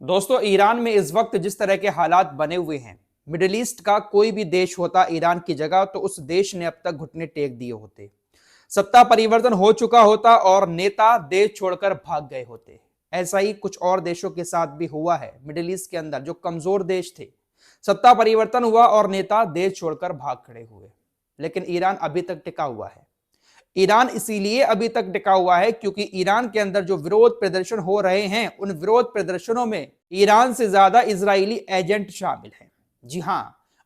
दोस्तों, ईरान में इस वक्त जिस तरह के हालात बने हुए हैं, मिडिल ईस्ट का कोई भी देश होता ईरान की जगह तो उस देश ने अब तक घुटने टेक दिए होते। सत्ता परिवर्तन हो चुका होता और नेता देश छोड़कर भाग गए होते। ऐसा ही कुछ और देशों के साथ भी हुआ है। मिडिल ईस्ट के अंदर जो कमजोर देश थे, सत्ता परिवर्तन हुआ और नेता देश छोड़कर भाग खड़े हुए। लेकिन ईरान अभी तक टिका हुआ है। ईरान इसीलिए अभी तक टिका हुआ है क्योंकि ईरान के अंदर जो विरोध प्रदर्शन हो रहे हैं, उन विरोध प्रदर्शनों में ईरान से ज्यादा इजरायली एजेंट शामिल हैं। जी हां,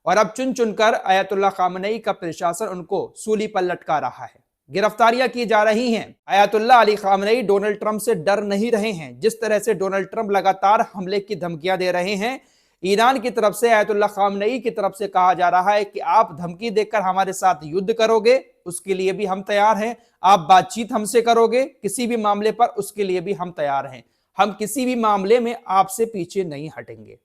और अब चुन चुनकर अयतुल्ला खामनेई का प्रशासन उनको सूली पर लटका रहा है। गिरफ्तारियां की जा रही हैं। अयतुल्ला अली खामनेई डोनाल्ड ट्रंप से डर नहीं रहे हैं। जिस तरह से डोनाल्ड ट्रंप लगातार हमले की धमकियां दे रहे हैं, ईरान की तरफ से अयतुल्ला खामनेई की तरफ से कहा जा रहा है कि आप धमकी देकर हमारे साथ युद्ध करोगे, उसके लिए भी हम तैयार हैं। आप बातचीत हमसे करोगे किसी भी मामले पर, उसके लिए भी हम तैयार हैं। हम किसी भी मामले में आपसे पीछे नहीं हटेंगे।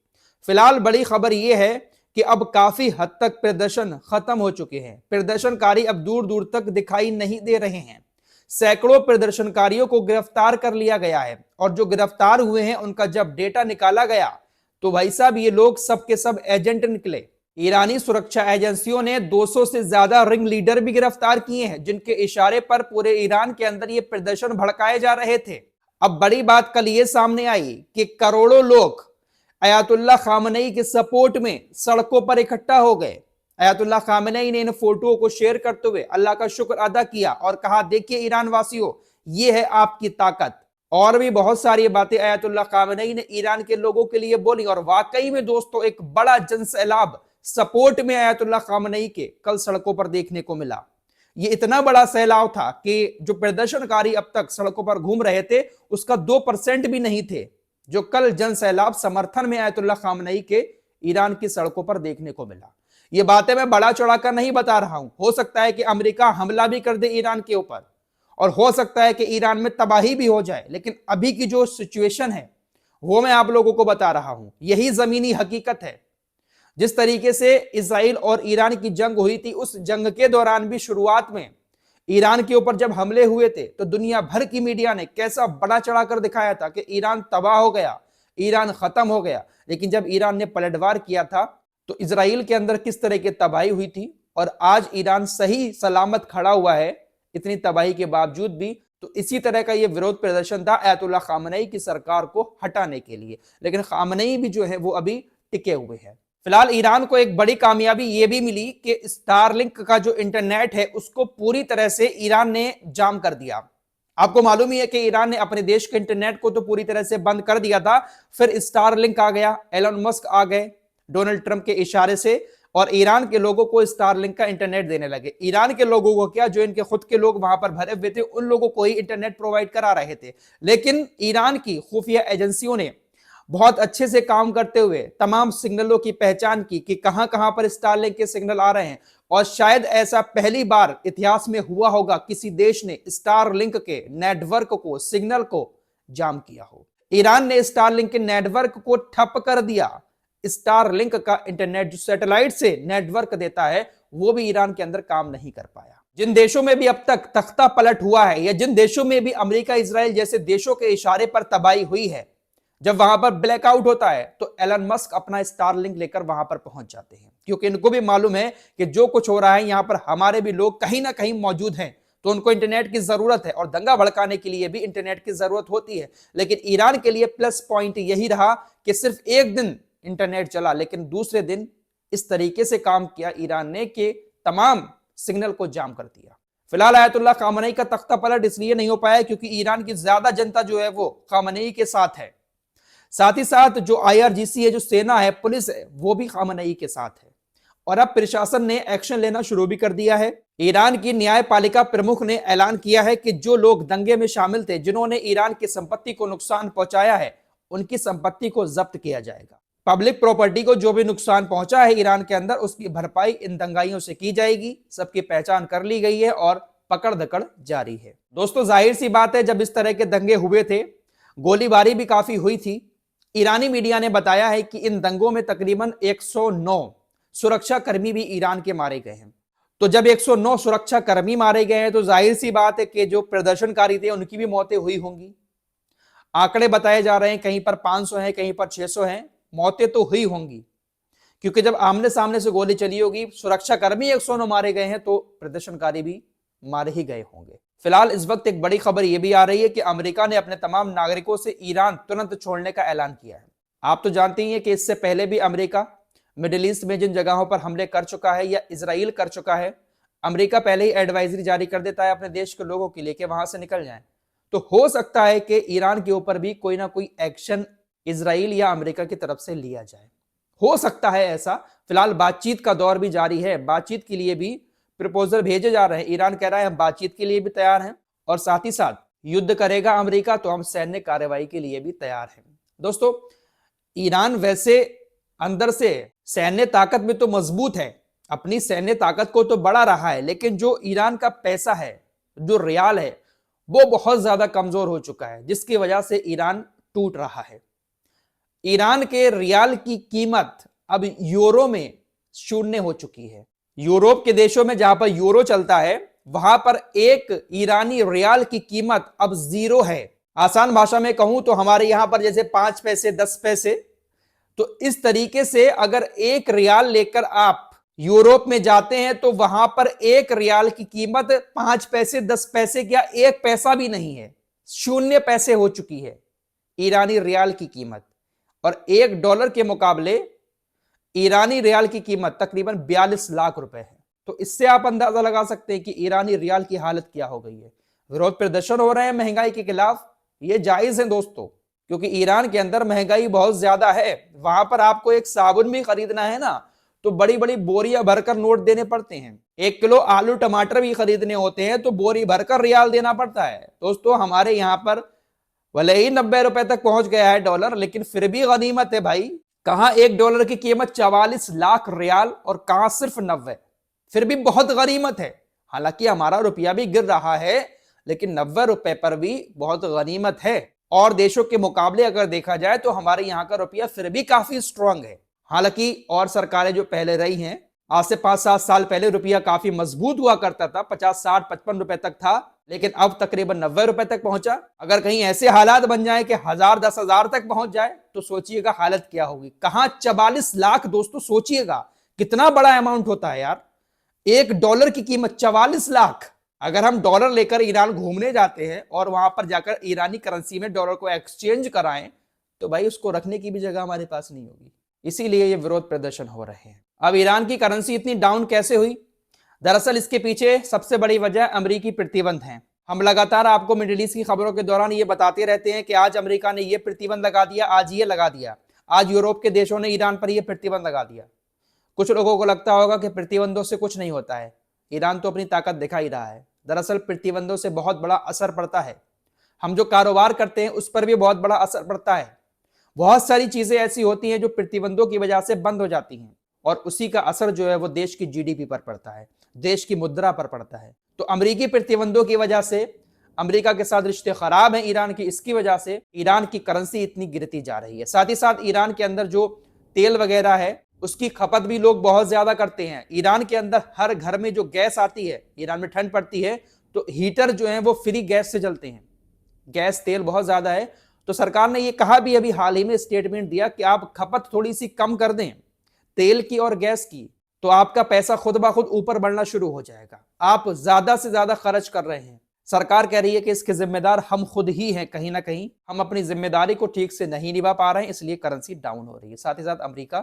फिलहाल बड़ी खबर यह है कि अब काफी हद तक प्रदर्शन खत्म हो चुके हैं। प्रदर्शनकारी अब दूर दूर तक दिखाई नहीं दे रहे हैं। सैकड़ों प्रदर्शनकारियों को गिरफ्तार कर लिया गया है और जो गिरफ्तार हुए हैं उनका जब डेटा निकाला गया तो भाई साहब ये लोग सब के सब एजेंट निकले। ईरानी सुरक्षा एजेंसियों ने 200 से ज्यादा रिंग लीडर भी गिरफ्तार किए हैं, जिनके इशारे पर पूरे ईरान के अंदर ये प्रदर्शन भड़काए जा रहे थे। अब बड़ी बात कल ये सामने आई कि करोड़ों लोग अयतुल्ला खामनेई के सपोर्ट में सड़कों पर इकट्ठा हो गए। अयतुल्ला खामनेई ने इन फोटोओं को शेयर करते हुए अल्लाह का शुक्र अदा किया और कहा, देखिए ईरान वासियों, ये है आपकी ताकत। और भी बहुत सारी बातें अयतुल्ला खामनेई ने ईरान के लोगों के लिए बोली और वाकई में दोस्तों एक बड़ा जनसैलाब सपोर्ट में अयतुल्ला खामनेई के कल सड़कों पर देखने को मिला। ये इतना बड़ा सैलाब था कि जो प्रदर्शनकारी अब तक सड़कों पर घूम रहे थे उसका 2% भी नहीं थे, जो कल जनसैलाब समर्थन में अयतुल्ला खामनेई के ईरान की सड़कों पर देखने को मिला। ये बातें मैं बड़ा चढ़ाकर नहीं बता रहा हूं। हो सकता है कि अमेरिका हमला भी कर दे ईरान के ऊपर और हो सकता है कि ईरान में तबाही भी हो जाए, लेकिन अभी की जो सिचुएशन है वो मैं आप लोगों को बता रहा हूं। यही जमीनी हकीकत है। जिस तरीके से इजराइल और ईरान की जंग हुई थी, उस जंग के दौरान भी शुरुआत में ईरान के ऊपर जब हमले हुए थे तो दुनिया भर की मीडिया ने कैसा बड़ा चढ़ाकर दिखाया था कि ईरान तबाह हो गया, ईरान खत्म हो गया। लेकिन जब ईरान ने पलटवार किया था तो इजराइल के अंदर किस तरह की तबाही हुई थी और आज ईरान सही सलामत खड़ा हुआ है इतनी तबाही के बावजूद भी। तो इसी तरह का ये विरोध प्रदर्शन था अयतुल्ला खामनेई की सरकार को हटाने के लिए। लेकिन खामनेई भी जो है वो अभी टिके हुए हैं। फिलहाल ईरान को एक बड़ी कामयाबी ये भी मिली कि स्टारलिंक का जो इंटरनेट है उसको पूरी तरह से ईरान ने जाम कर दिया। आपको मालूम ही है कि ईरान ने अपने देश के इंटरनेट को तो पूरी तरह से बंद कर दिया था, फिर स्टारलिंक आ गया, एलन मस्क आ गए डोनाल्ड ट्रंप के इशारे से और ईरान के लोगों को स्टारलिंक का इंटरनेट देने लगे। ईरान के लोगों को क्या, जो इनके खुद के लोग वहां पर भरे हुए थे उन लोगों को ही इंटरनेट प्रोवाइड करा रहे थे। लेकिन ईरान की खुफिया एजेंसियों ने बहुत अच्छे से काम करते हुए तमाम सिग्नलों की पहचान की कि कहां कहां पर स्टारलिंक के सिग्नल आ रहे हैं। और शायद ऐसा पहली बार इतिहास में हुआ होगा किसी देश ने स्टारलिंक के नेटवर्क को, सिग्नल को जाम किया हो। ईरान ने स्टारलिंक के नेटवर्क को ठप कर दिया। स्टारलिंक का इंटरनेट जो सैटेलाइट से नेटवर्क देता है वो भी ईरान के अंदर काम नहीं कर पाया। जिन देशों में भी अब तक तख्ता पलट हुआ है या जिन देशों में भी अमेरिका इजराइल जैसे देशों के इशारे पर तबाही हुई है, जब वहां पर ब्लैकआउट होता है तो एलन मस्क अपना स्टारलिंक लेकर वहां पर पहुंच जाते हैं, क्योंकि इनको भी मालूम है कि जो कुछ हो रहा है यहां पर हमारे भी लोग कहीं ना कहीं मौजूद हैं, तो उनको इंटरनेट की जरूरत है और दंगा भड़काने के लिए भी इंटरनेट की जरूरत होती है। लेकिन ईरान के लिए प्लस पॉइंट यही रहा कि सिर्फ एक दिन इंटरनेट चला, लेकिन दूसरे दिन इस तरीके से काम किया ईरान ने कि तमाम सिग्नल को जाम कर दिया। फिलहाल अयतुल्ला खामनेई का तख्ता पलट इसलिए नहीं हो पाया क्योंकि ईरान की ज्यादा जनता जो है वो खामनेई के साथ है। साथ ही साथ जो आईआरजीसी है, जो सेना है, पुलिस है, वो भी खामनेई के साथ है। और अब प्रशासन ने एक्शन लेना शुरू भी कर दिया है। ईरान की न्यायपालिका प्रमुख ने ऐलान किया है कि जो लोग दंगे में शामिल थे, जिन्होंने ईरान की संपत्ति को नुकसान पहुंचाया है, उनकी संपत्ति को जब्त किया जाएगा। पब्लिक प्रॉपर्टी को जो भी नुकसान पहुंचा है ईरान के अंदर, उसकी भरपाई इन दंगाइयों से की जाएगी। सबकी पहचान कर ली गई है और पकड़ दकड़ जारी है। दोस्तों, जाहिर सी बात है, जब इस तरह के दंगे हुए थे, गोलीबारी भी काफी हुई थी। ईरानी मीडिया ने बताया है कि इन दंगों में तकरीबन 109 सुरक्षा कर्मी भी ईरान के मारे गए हैं। तो जब 109 सुरक्षा कर्मी मारे गए हैं तो जाहिर सी बात है कि जो प्रदर्शनकारी थे उनकी भी मौतें हुई होंगी। आंकड़े बताए जा रहे हैं, कहीं पर 500 हैं, कहीं पर 600 हैं। मौतें तो हुई होंगी, क्योंकि जब आमने सामने से गोली चली होगी, सुरक्षा कर्मी 109 मारे गए हैं, तो प्रदर्शनकारी भी मारे ही गए होंगे। फिलहाल इस वक्त एक बड़ी खबर यह भी आ रही है कि अमेरिका ने अपने तमाम नागरिकों से ईरान तुरंत छोड़ने का ऐलान किया है। आप तो जानते ही हैं कि इससे पहले भी अमेरिका मिडिल ईस्ट में जिन जगहों पर हमले कर चुका है या इजराइल कर चुका है, अमेरिका पहले ही एडवाइजरी जारी कर देता है अपने देश के लोगों के लिए कि वहां से निकल जाएं। तो हो सकता है कि ईरान के ऊपर भी कोई ना कोई एक्शन इजराइल या अमेरिका की तरफ से लिया जाए, हो सकता है ऐसा। फिलहाल बातचीत का दौर भी जारी है, बातचीत के लिए भी प्रपोजल भेजे जा रहे हैं। ईरान कह रहा है हम बातचीत के लिए भी तैयार हैं, और साथ ही साथ युद्ध करेगा अमेरिका तो हम सैन्य कार्रवाई के लिए भी तैयार हैं। दोस्तों, ईरान वैसे अंदर से सैन्य ताकत में तो मजबूत है, अपनी सैन्य ताकत को तो बढ़ा रहा है, लेकिन जो ईरान का पैसा है, जो रियाल है, वो बहुत ज्यादा कमजोर हो चुका है, जिसकी वजह से ईरान टूट रहा है। ईरान के रियाल की कीमत अब यूरो में शून्य हो चुकी है। यूरोप के देशों में जहां पर यूरो चलता है, वहां पर एक ईरानी रियाल की कीमत अब 0 है। आसान भाषा में कहूं तो हमारे यहां पर जैसे 5 पैसे 10 पैसे, तो इस तरीके से अगर एक रियाल लेकर आप यूरोप में जाते हैं तो वहां पर एक रियाल की कीमत 5 पैसे 10 पैसे क्या 1 पैसा भी नहीं है, 0 पैसे हो चुकी है ईरानी रियाल की कीमत। और $1 के मुकाबले ईरानी रियाल की कीमत तकरीबन 42 लाख रुपए है। तो इससे आप अंदाजा लगा सकते हैं कि ईरानी रियाल की हालत क्या हो गई है। विरोध प्रदर्शन हो रहे हैं महंगाई के खिलाफ, ये जायज है दोस्तों, क्योंकि ईरान के अंदर महंगाई बहुत ज्यादा है। वहां पर आपको एक साबुन भी खरीदना है ना, तो बड़ी बड़ी बोरियां भरकर नोट देने पड़ते हैं। 1 किलो आलू टमाटर भी खरीदने होते हैं तो बोरी भरकर रियाल देना पड़ता है। दोस्तों, हमारे यहां पर भले ही 90 रुपए तक पहुंच गया है डॉलर, लेकिन फिर भी गनीमत है भाई। कहां $1 की कीमत 44 लाख रियाल और कहां सिर्फ 90, फिर भी बहुत गनीमत है। हालांकि हमारा रुपया भी गिर रहा है, लेकिन 90 रुपए पर भी बहुत गनीमत है। और देशों के मुकाबले अगर देखा जाए तो हमारे यहां का रुपया फिर भी काफी स्ट्रांग है। हालांकि और सरकारें जो पहले रही हैं, आज से 5-7 साल पहले रुपया काफी मजबूत हुआ करता था, 50, 60, 55 रुपए तक था, लेकिन अब तकरीबन 90 रुपए तक पहुंचा। अगर कहीं ऐसे हालात बन जाए कि 1000, 10,000 तक पहुंच जाए तो सोचिएगा हालत क्या होगी। कहां 44 लाख, दोस्तों सोचिएगा कितना बड़ा अमाउंट होता है यार। $1 की कीमत 44 लाख। अगर हम डॉलर लेकर ईरान घूमने जाते हैं और वहां पर जाकर ईरानी करेंसी में डॉलर को एक्सचेंज कराएं, तो भाई उसको रखने की भी जगह हमारे पास नहीं होगी। इसीलिए ये विरोध प्रदर्शन हो रहे हैं। अब ईरान की करेंसी इतनी डाउन कैसे हुई? दरअसल इसके पीछे सबसे बड़ी वजह अमेरिकी प्रतिबंध है। हम लगातार आपको मिडिल ईस्ट की खबरों के दौरान ये बताते रहते हैं कि आज अमेरिका ने ये प्रतिबंध लगा दिया, आज ये लगा दिया, आज यूरोप के देशों ने ईरान पर यह प्रतिबंध लगा दिया। कुछ लोगों को लगता होगा कि प्रतिबंधों से कुछ नहीं होता है, ईरान तो अपनी ताकत दिखा ही रहा है। दरअसल प्रतिबंधों से बहुत बड़ा असर पड़ता है। हम जो कारोबार करते हैं उस पर भी बहुत बड़ा असर पड़ता है। बहुत सारी चीजें ऐसी होती हैं जो प्रतिबंधों की वजह से बंद हो जाती हैं, और उसी का असर जो है वो देश की जीडीपी पर पड़ता है, देश की मुद्रा पर पड़ता है। तो अमेरिकी प्रतिबंधों की वजह से अमेरिका के साथ रिश्ते खराब हैं ईरान की, इसकी वजह से ईरान की करेंसी इतनी गिरती जा रही है। साथ ही साथ ईरान के अंदर जो तेल वगैरह है उसकी खपत भी लोग बहुत ज्यादा करते हैं। ईरान के अंदर हर घर में जो गैस आती है, ईरान में ठंड पड़ती है तो हीटर जो है वो फ्री गैस से जलते हैं। गैस तेल बहुत ज्यादा है, तो सरकार ने ये कहा भी अभी हाल ही में स्टेटमेंट दिया कि आप खपत थोड़ी सी कम कर दें तेल की और गैस की, तो आपका पैसा खुद ब खुद ऊपर बढ़ना शुरू हो जाएगा। आप ज्यादा से ज्यादा खर्च कर रहे हैं। सरकार कह रही है कि इसके जिम्मेदार हम खुद ही हैं। कहीं ना कहीं हम अपनी जिम्मेदारी को ठीक से नहीं निभा पा रहे हैं, इसलिए करेंसी डाउन हो रही है। साथ ही साथ अमेरिका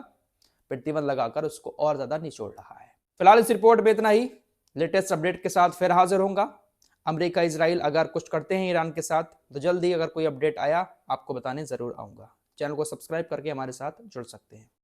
प्रतिबंध लगाकर उसको और ज्यादा निचोड़ रहा है। फिलहाल इस रिपोर्ट में इतना ही। लेटेस्ट अपडेट के साथ फिर हाजिर होऊंगा। अमेरिका इजराइल अगर कुछ करते हैं ईरान के साथ तो जल्द ही अगर कोई अपडेट आया आपको बताने जरूर आऊंगा। चैनल को सब्सक्राइब करके हमारे साथ जुड़ सकते हैं।